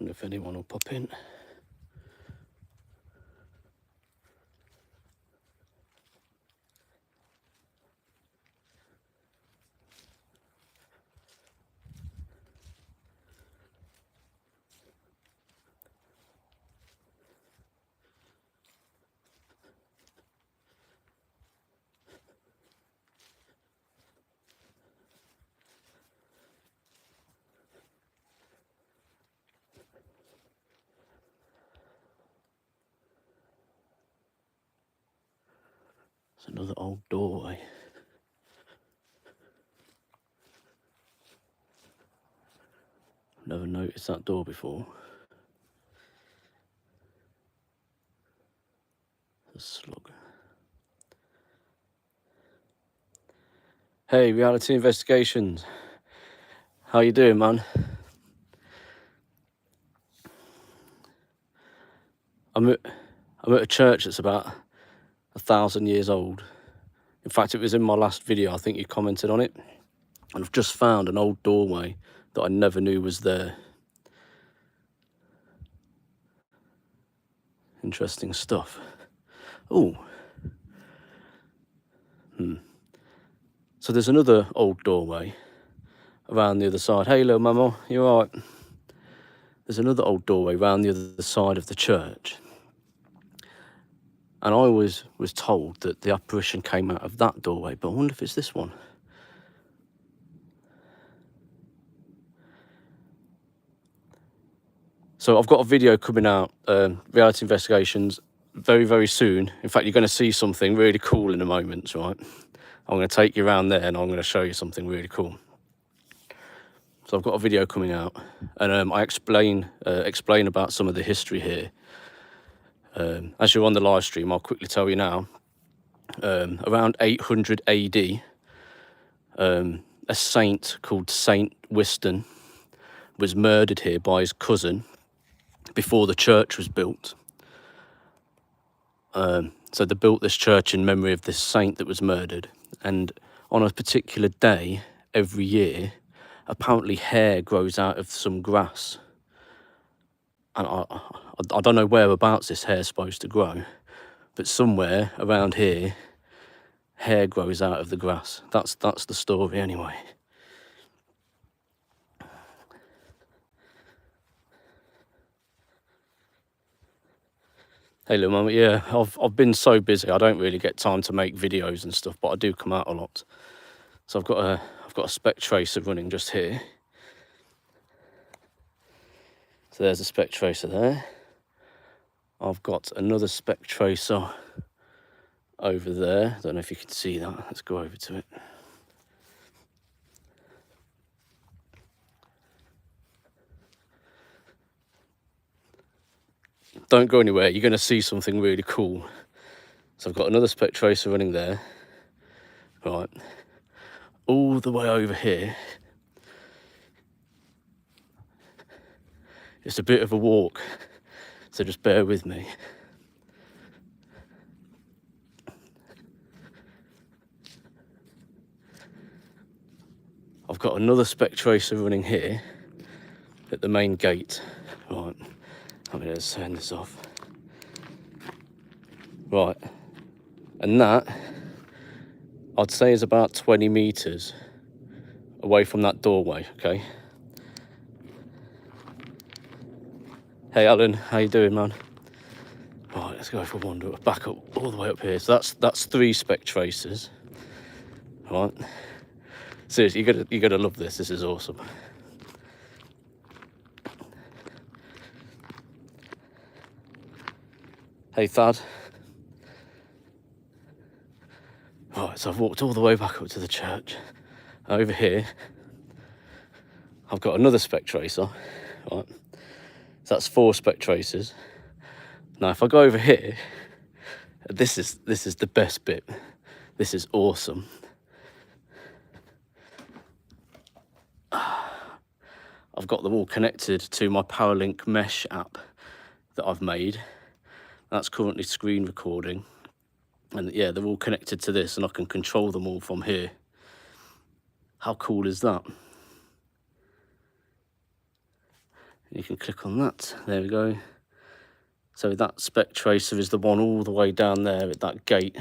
wonder if anyone will pop in. It's another old doorway. Never noticed that door before. A slug. Hey, Reality Investigations. How you doing, man? I'm at a church that's about 1,000 years old. In fact, it was in my last video, I think you commented on it. And I've just found an old doorway that I never knew was there. Interesting stuff. Oh. So there's another old doorway around the other side. Hey, little mama, you all right? There's another old doorway around the other side of the church. And I always was told that the apparition came out of that doorway, but I wonder if it's this one. So I've got a video coming out, Reality Investigations, very, very soon. In fact, you're going to see something really cool in a moment, right? I'm going to take you around there and I'm going to show you something really cool. So I've got a video coming out and I explain about some of the history here. As you're on the live stream, I'll quickly tell you now. Around 800 AD, a saint called Saint Wystan was murdered here by his cousin before the church was built. So they built this church in memory of this saint that was murdered. And on a particular day, every year, apparently hair grows out of some grass. And I don't know whereabouts this hair is supposed to grow, but somewhere around here, hair grows out of the grass. That's the story anyway. Hey, little mama, yeah, I've been so busy, I don't really get time to make videos and stuff, but I do come out a lot. So I've got a spec tracer running just here. So there's a spec tracer there. I've got another spec tracer over there. I don't know if you can see that. Let's go over to it. Don't go anywhere, you're going to see something really cool. So I've got another spec tracer running there. Right. All the way over here. It's a bit of a walk, so just bear with me. I've got another spec tracer running here at the main gate. Right, I'm going to turn this off. Right, and that, I'd say, is about 20 meters away from that doorway, okay? Hey Alan, how you doing, man? Right, let's go for one, back up, all the way up here. So that's 3 spec tracers. Right. Seriously, you're gonna love this. This is awesome. Hey Thad. Right, so I've walked all the way back up to the church. Over here, I've got another spec tracer. Right. So that's 4 spec tracers. Now, if I go over here, this is the best bit. This is awesome. I've got them all connected to my PowerLink Mesh app that I've made. That's currently screen recording. And yeah, they're all connected to this and I can control them all from here. How cool is that? You can click on that. There we go. So that spec tracer is the one all the way down there at that gate.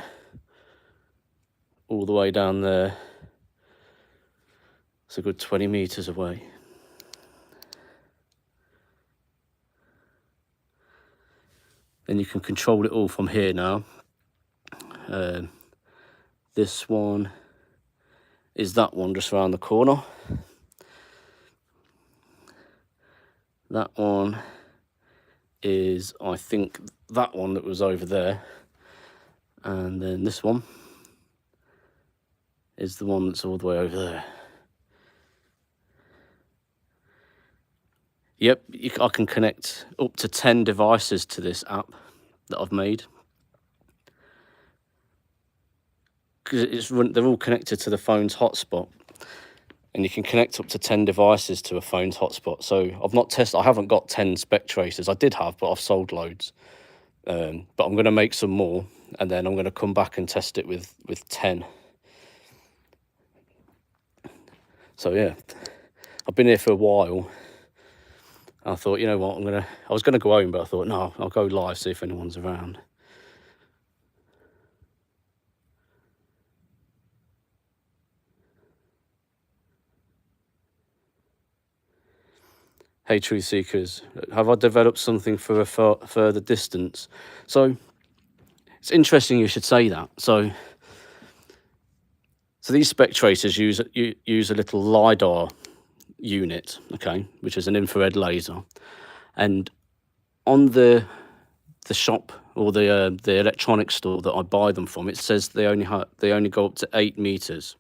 All the way down there. It's a good 20 meters away. Then you can control it all from here now. This one is that one just around the corner. That one is, I think, that one that was over there. And then this one is the one that's all the way over there. Yep, I can connect up to 10 devices to this app that I've made. Because they're all connected to the phone's hotspot. And you can connect up to 10 devices to a phone's hotspot. So I've not tested, I haven't got 10 spec tracers. I did have, but I've sold loads. But I'm going to make some more, and then I'm going to come back and test it with 10. So yeah, I've been here for a while. I thought, you know what, I was gonna go home, but I thought, no, I'll go live, see if anyone's around. Hey, Truth Seekers, have I developed something for a further distance? So it's interesting you should say that. So these spec tracers use a little LiDAR unit, okay, which is an infrared laser, and on the shop or the electronics store that I buy them from, it says they only go up to 8 meters.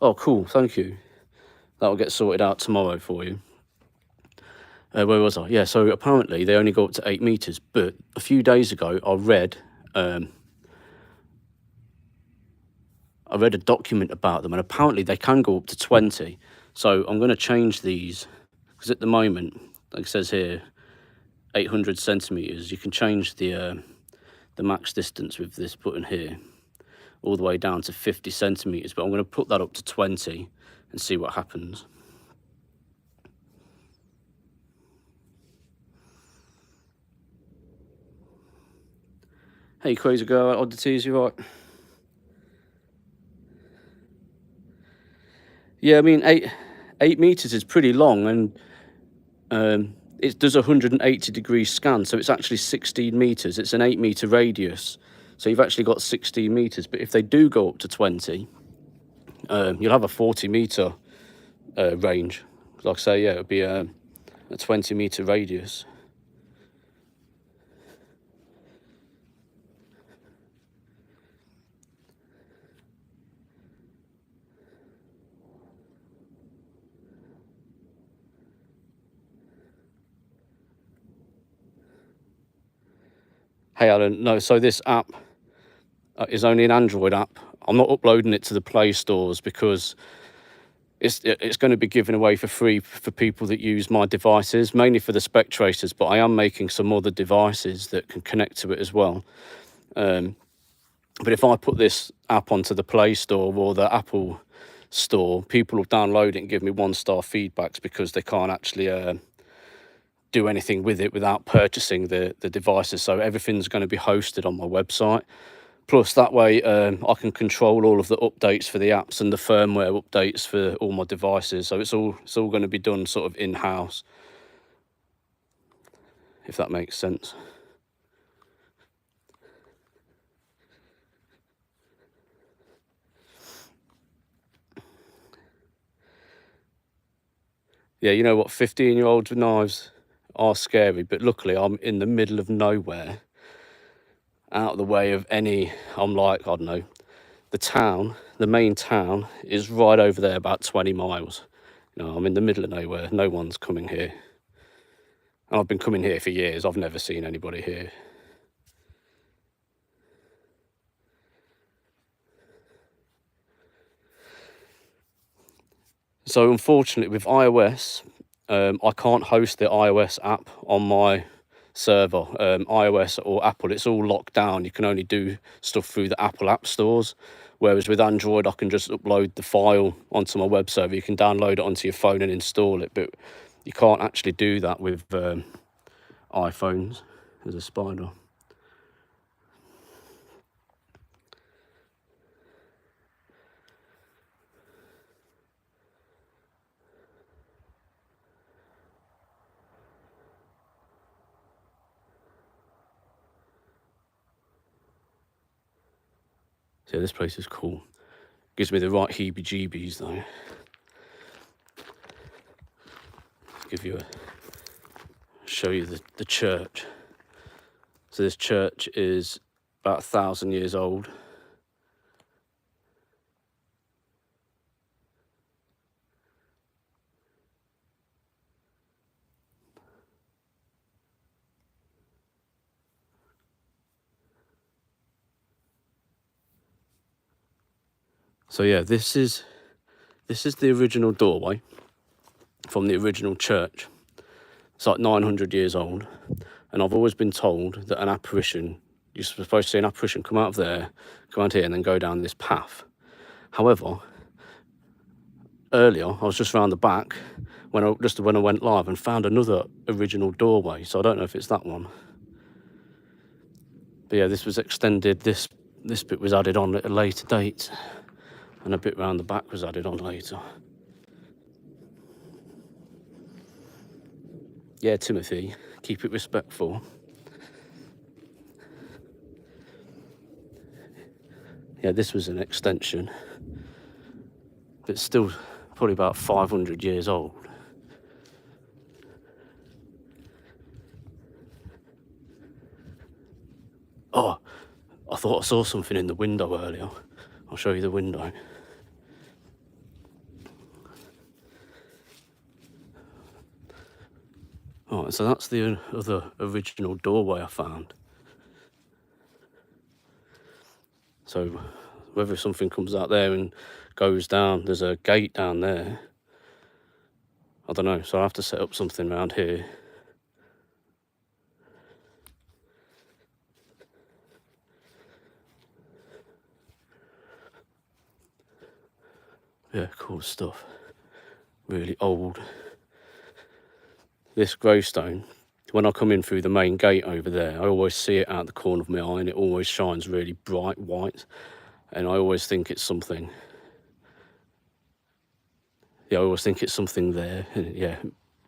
Oh, cool, thank you. That'll get sorted out tomorrow for you. Where was I? Yeah, so apparently they only go up to 8 meters, but a few days ago I read a document about them, and apparently they can go up to 20. So I'm going to change these, because at the moment, like it says here, 800 centimeters. You can change the max distance with this button here, all the way down to 50 centimeters. But I'm going to put that up to 20 and see what happens. Hey, Crazy Girl, Oddities, you right? Yeah, I mean, 8 meters is pretty long, and it does a 180-degree scan, so it's actually 16 meters. It's an 8 meter radius, so you've actually got 16 meters. But if they do go up to 20, you'll have a 40 meter range. Like I say, yeah, it would be a 20 meter radius. Hey, Alan, no, so this app is only an Android app. I'm not uploading it to the Play stores because it's going to be given away for free for people that use my devices, mainly for the spec tracers, but I am making some other devices that can connect to it as well. But if I put this app onto the Play Store or the Apple Store, people will download it and give me 1-star feedbacks because they can't actually do anything with it without purchasing the devices. So everything's going to be hosted on my website. Plus, that way I can control all of the updates for the apps and the firmware updates for all my devices. So it's all going to be done sort of in-house, if that makes sense. Yeah, you know what? 15-year-olds with knives are scary, but luckily I'm in the middle of nowhere, out of the way of any. I'm like, I don't know, the main town is right over there, about 20 miles. You know, I'm in the middle of nowhere. No one's coming here. And I've been coming here for years. I've never seen anybody here. So unfortunately with iOS, I can't host the iOS app on my server, iOS or Apple, it's all locked down. You can only do stuff through the Apple app stores. Whereas with Android, I can just upload the file onto my web server. You can download it onto your phone and install it, but you can't actually do that with iPhones. There's a spider. So this place is cool. Gives me the right heebie-jeebies though. Show you the church. So this church is about 1,000 years old. So yeah, this is the original doorway from the original church. It's like 900 years old, and I've always been told that an apparition, you're supposed to see an apparition come out of there, come out here, and then go down this path. However, earlier I was just round the back when I went live and found another original doorway. So I don't know if it's that one. But yeah, this was extended. This bit was added on at a later date, and a bit round the back was added on later. Yeah, Timothy, keep it respectful. Yeah, this was an extension, but still probably about 500 years old. Oh, I thought I saw something in the window earlier. I'll show you the window. Alright, so that's the other original doorway I found. So whether something comes out there and goes down, there's a gate down there. I don't know, so I have to set up something around here. Yeah, cool stuff. Really old. This gravestone, when I come in through the main gate over there, I always see it out the corner of my eye, and it always shines really bright white, and I always think it's something. Yeah, I always think it's something there, and yeah,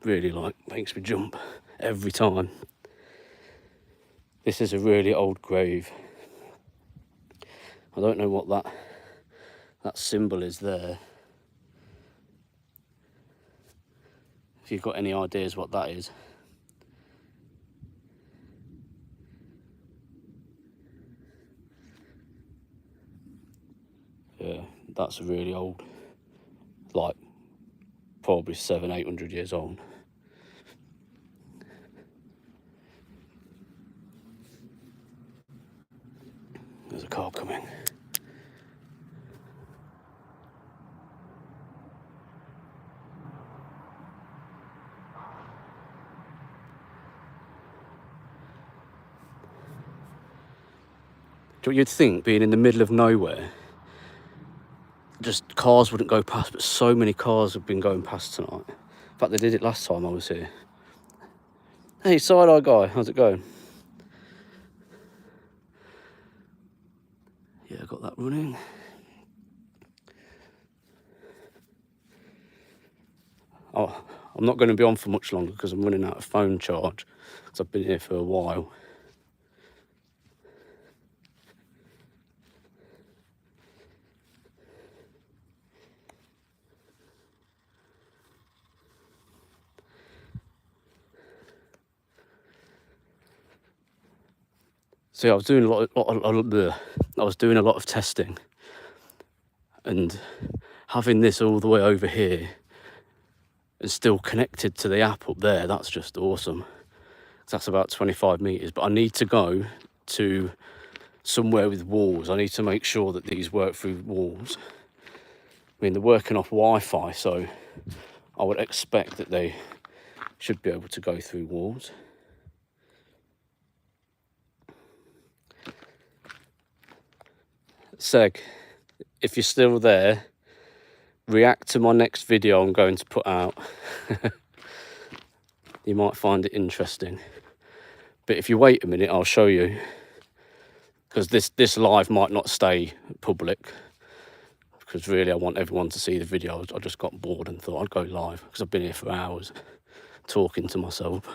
really makes me jump every time. This is a really old grave. I don't know what that symbol is there. If you've got any ideas what that is. Yeah, that's really old. Like, probably 700-800 years old. There's a car coming. You'd think, being in the middle of nowhere, just cars wouldn't go past, but so many cars have been going past tonight. In fact, they did it last time I was here. Hey, side-eye guy, how's it going? Yeah, I got that running. Oh, I'm not going to be on for much longer because I'm running out of phone charge, because I've been here for a while. So yeah, I was doing a lot of testing, and having this all the way over here and still connected to the app up there, that's just awesome. That's about 25 meters, but I need to go to somewhere with walls. I need to make sure that these work through walls. I mean, they're working off Wi-Fi, so I would expect that they should be able to go through walls. Seg, if you're still there, react to my next video I'm going to put out. You might find it interesting. But if you wait a minute, I'll show you. Because this live might not stay public. Because really, I want everyone to see the video. I just got bored and thought I'd go live. Because I've been here for hours talking to myself.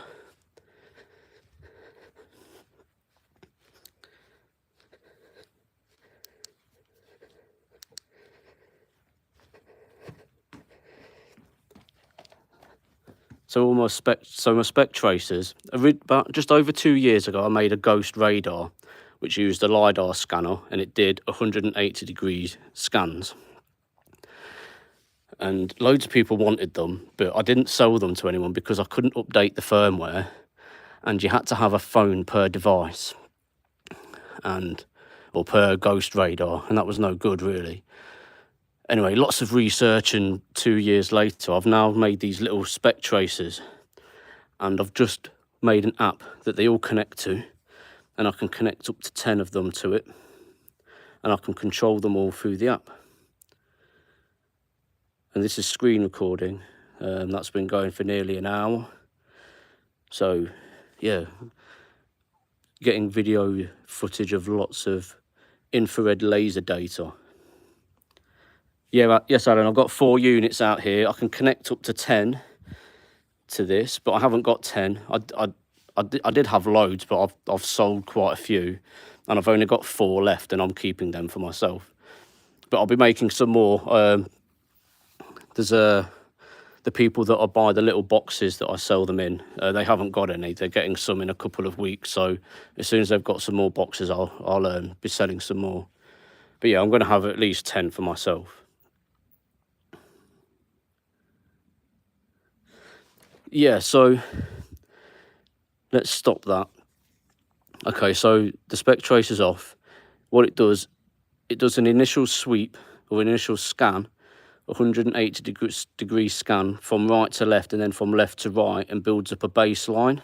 So my spec tracers, about just over 2 years ago, I made a ghost radar, which used a LiDAR scanner, and it did 180 degree scans. And loads of people wanted them, but I didn't sell them to anyone because I couldn't update the firmware, and you had to have a phone per device, or per ghost radar, and that was no good really. Anyway, lots of research, and 2 years later, I've now made these little spec tracers, and I've just made an app that they all connect to, and I can connect up to 10 of them to it, and I can control them all through the app. And this is screen recording. That's been going for nearly an hour. So, yeah, getting video footage of lots of infrared laser data. Yeah, yes, Alan, I've got 4 units out here. I can connect up to 10 to this, but I haven't got 10. I did have loads, but I've sold quite a few, and I've only got 4 left, and I'm keeping them for myself. But I'll be making some more. There's the people that I buy the little boxes that I sell them in. They haven't got any. They're getting some in a couple of weeks. So as soon as they've got some more boxes, I'll be selling some more. But yeah, I'm going to have at least 10 for myself. Yeah, so let's stop that. Okay, so the spec tracer's off. What it does an initial sweep or initial scan, 180 degree scan from right to left and then from left to right, and builds up a baseline.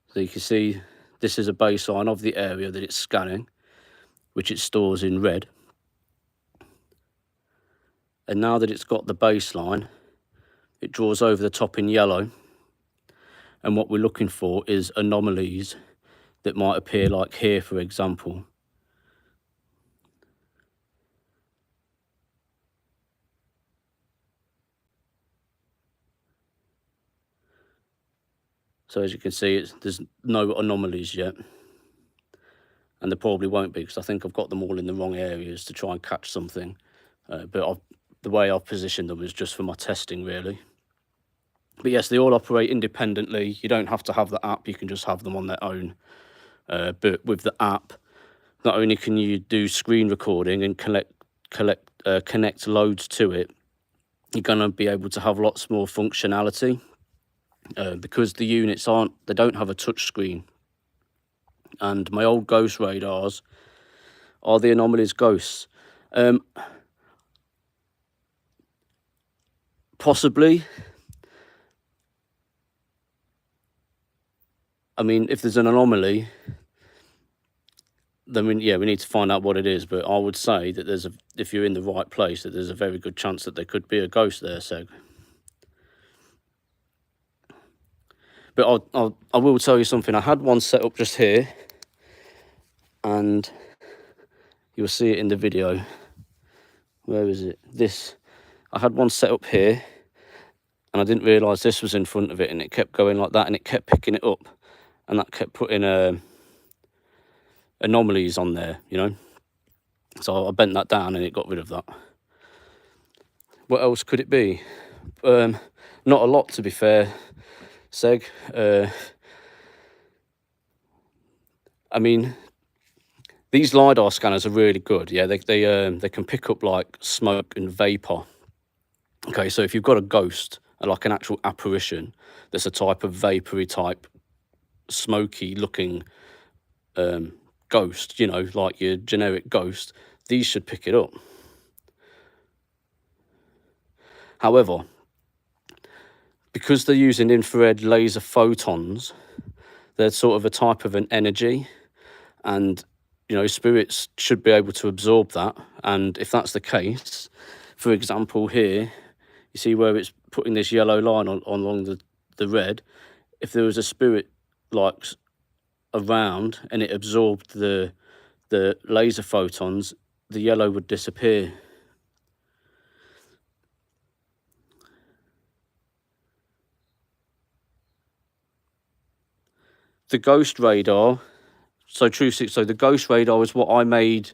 So you can see this is a baseline of the area that it's scanning, which it stores in red. And now that it's got the baseline, it draws over the top in yellow. And what we're looking for is anomalies that might appear, like here, for example. So as you can see, there's no anomalies yet. And there probably won't be, because I think I've got them all in the wrong areas to try and catch something. But the way I've positioned them is just for my testing, really. But yes, they all operate independently. You don't have to have the app, you can just have them on their own. But with the app, not only can you do screen recording and connect loads to it, you're going to be able to have lots more functionality. Because the units they don't have a touch screen. And my old ghost radars, are the anomalies ghosts? Possibly. I mean, if there's an anomaly, then we need to find out what it is. But I would say that if you're in the right place, that there's a very good chance that there could be a ghost there, Seg. But I will tell you something. I had one set up just here, and you'll see it in the video. Where is it? I had one set up here, and I didn't realise this was in front of it, and it kept going like that, and it kept picking it up, and that kept putting anomalies on there, you know. So I bent that down, and it got rid of that. What else could it be? Not a lot, to be fair, Seg. I mean, these LiDAR scanners are really good. Yeah, they can pick up like smoke and vapor. Okay, so if you've got a ghost, like an actual apparition, that's a type of vapory type, smoky looking ghost, you know, like your generic ghost, these should pick it up. However, because they're using infrared laser photons, they're sort of a type of an energy, and you know, spirits should be able to absorb that. And if that's the case, for example, here you see where it's putting this yellow line on along the red. If there was a spirit like around and it absorbed the laser photons, the yellow would disappear. The ghost radar, so the ghost radar was what I made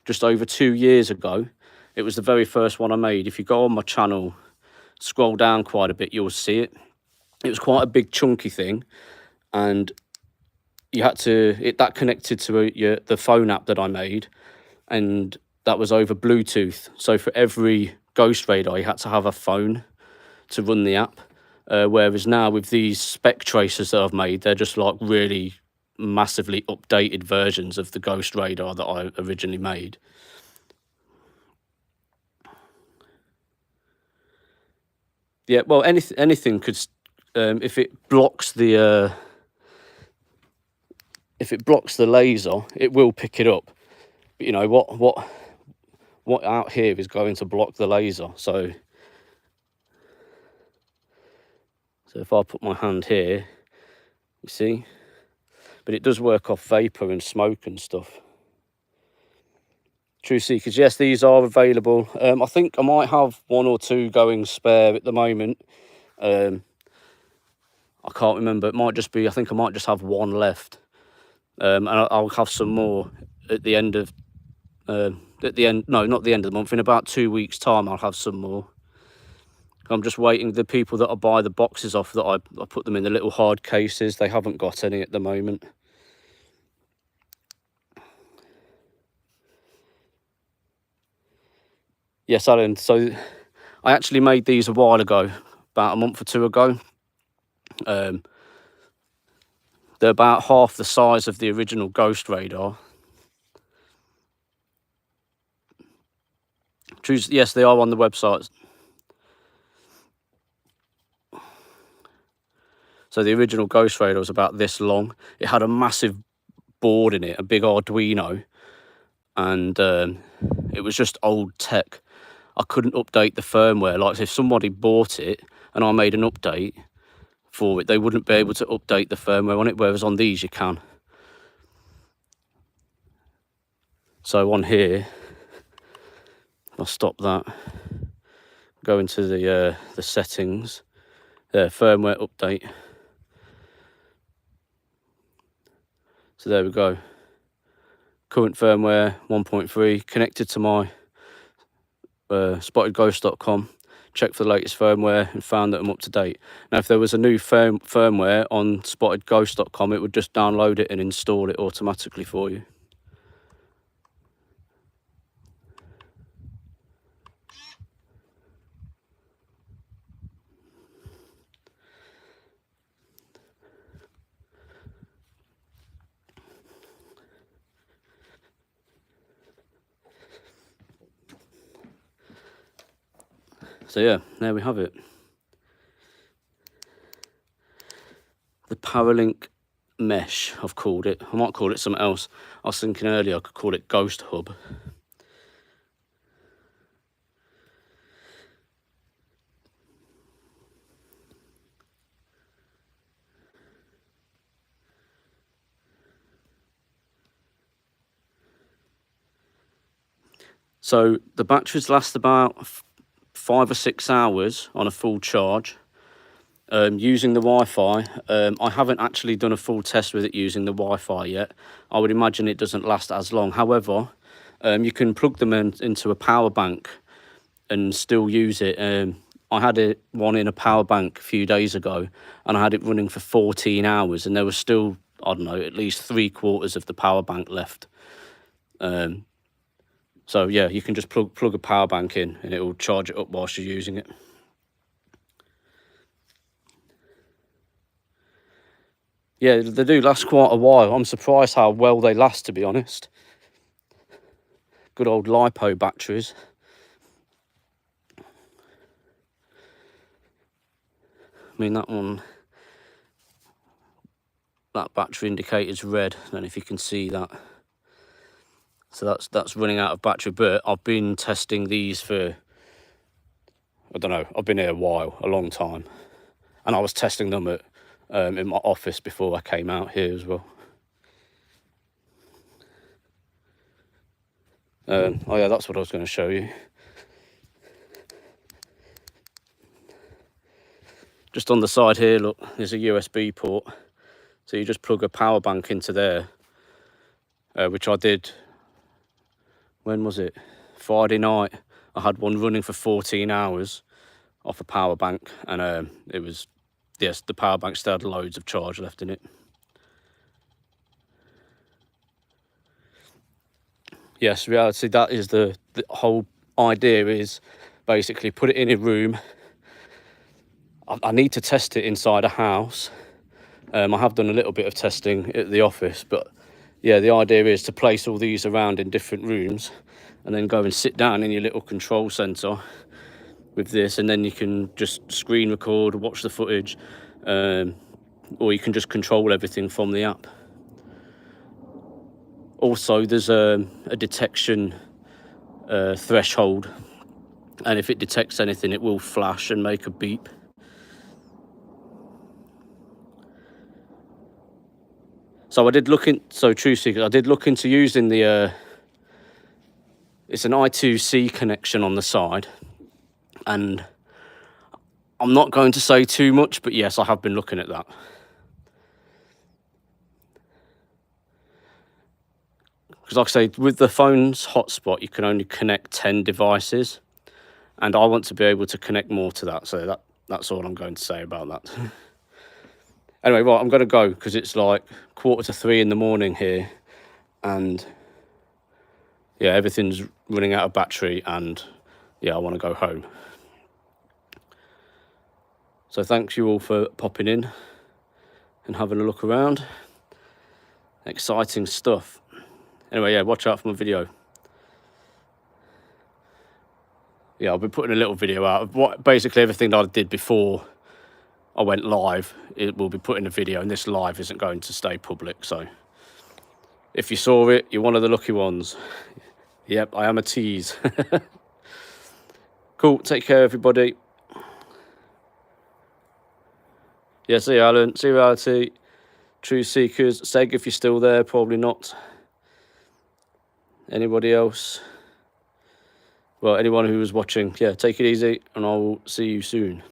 just over 2 years ago. It was the very first one I made. If you go on my channel, scroll down quite a bit, you'll see it. It was quite a big chunky thing, and you had to, that connected to the phone app that I made, and that was over Bluetooth. So for every ghost radar, you had to have a phone to run the app. Whereas now with these spec tracers that I've made, they're just like really massively updated versions of the ghost radar that I originally made. Yeah, well, anything could, if it blocks the laser, it will pick it up. But you know what out here is going to block the laser. So if I put my hand here, you see, but it does work off vapor and smoke and stuff. Truth Seekers, yes, these are available. I think I might have 1 or 2 going spare at the moment. I can't remember. It might just be, I think I might just have 1 left. And I'll have some more at the end of, no, not the end of the month. In about 2 weeks' time, I'll have some more. I'm just waiting. The people that I buy the boxes off, that I put them in the little hard cases, they haven't got any at the moment. Yes, Alan. So I actually made these a while ago, about a month or 2 ago. They're about half the size of the original ghost radar. Yes, they are on the website. So the original ghost radar was about this long. It had a massive board in it, a big Arduino, and it was just old tech. I couldn't update the firmware. Like if somebody bought it and I made an update for it, they wouldn't be able to update the firmware on it, whereas on these you can. So on here, I'll stop that, go into the settings, firmware update. So there we go. Current firmware 1.3, connected to my spottedghost.com. Checked for the latest firmware and found that I'm up to date. Now, if there was a new firmware on spottedghost.com, it would just download it and install it automatically for you. So yeah, there we have it. The Paralink Mesh, I've called it. I might call it something else. I was thinking earlier I could call it Ghost Hub. So the batteries last about 5 or 6 hours on a full charge. Using the Wi-Fi, I haven't actually done a full test with it using the Wi-Fi yet. I would imagine it doesn't last as long. However, you can plug them into a power bank and still use it. I had one in a power bank a few days ago, and I had it running for 14 hours, and there was still, I don't know, at least 3/4 of the power bank left. So yeah, you can just plug a power bank in and it will charge it up whilst you're using it. Yeah, they do last quite a while. I'm surprised how well they last, to be honest. Good old LiPo batteries. mean that one, that battery indicator's red. I don't know if you can see that. So that's running out of battery, but I've been testing these for, I don't know, I've been here a while, a long time. And I was testing them at in my office before I came out here as well. Oh yeah, that's what I was going to show you. Just on the side here, look, there's a USB port. So you just plug a power bank into there, which I did, when was it? Friday night. I had one running for 14 hours off a power bank, and it was, yes, the power bank still had loads of charge left in it. Yes, reality, that is the whole idea, is basically put it in a room. I need to test it inside a house. I have done a little bit of testing at the office, but yeah, the idea is to place all these around in different rooms and then go and sit down in your little control center with this, and then you can just screen record, watch the footage, or you can just control everything from the app. Also, there's a detection threshold, and if it detects anything, it will flash and make a beep. So I did look in, so True Secret, I did look into using the, it's an I2C connection on the side, and I'm not going to say too much, but yes, I have been looking at that. Because like I say, with the phone's hotspot, you can only connect 10 devices, and I want to be able to connect more to that, so that's all I'm going to say about that. Anyway, right, I'm going to go because it's like 2:45 in the morning here, and yeah, everything's running out of battery, and yeah, I want to go home. So thanks you all for popping in and having a look around. Exciting stuff. Anyway, yeah, watch out for my video. Yeah, I'll be putting a little video out of what basically everything that I did before I went live. It will be put in a video, and this live isn't going to stay public. So if you saw it, you're one of the lucky ones. Yep, I am a tease. Cool, take care everybody. Yeah, see you Alan, see you Reality, True Seekers, Seg if you're still there, probably not. Anybody else? Well, anyone who was watching, yeah, take it easy, and I will see you soon.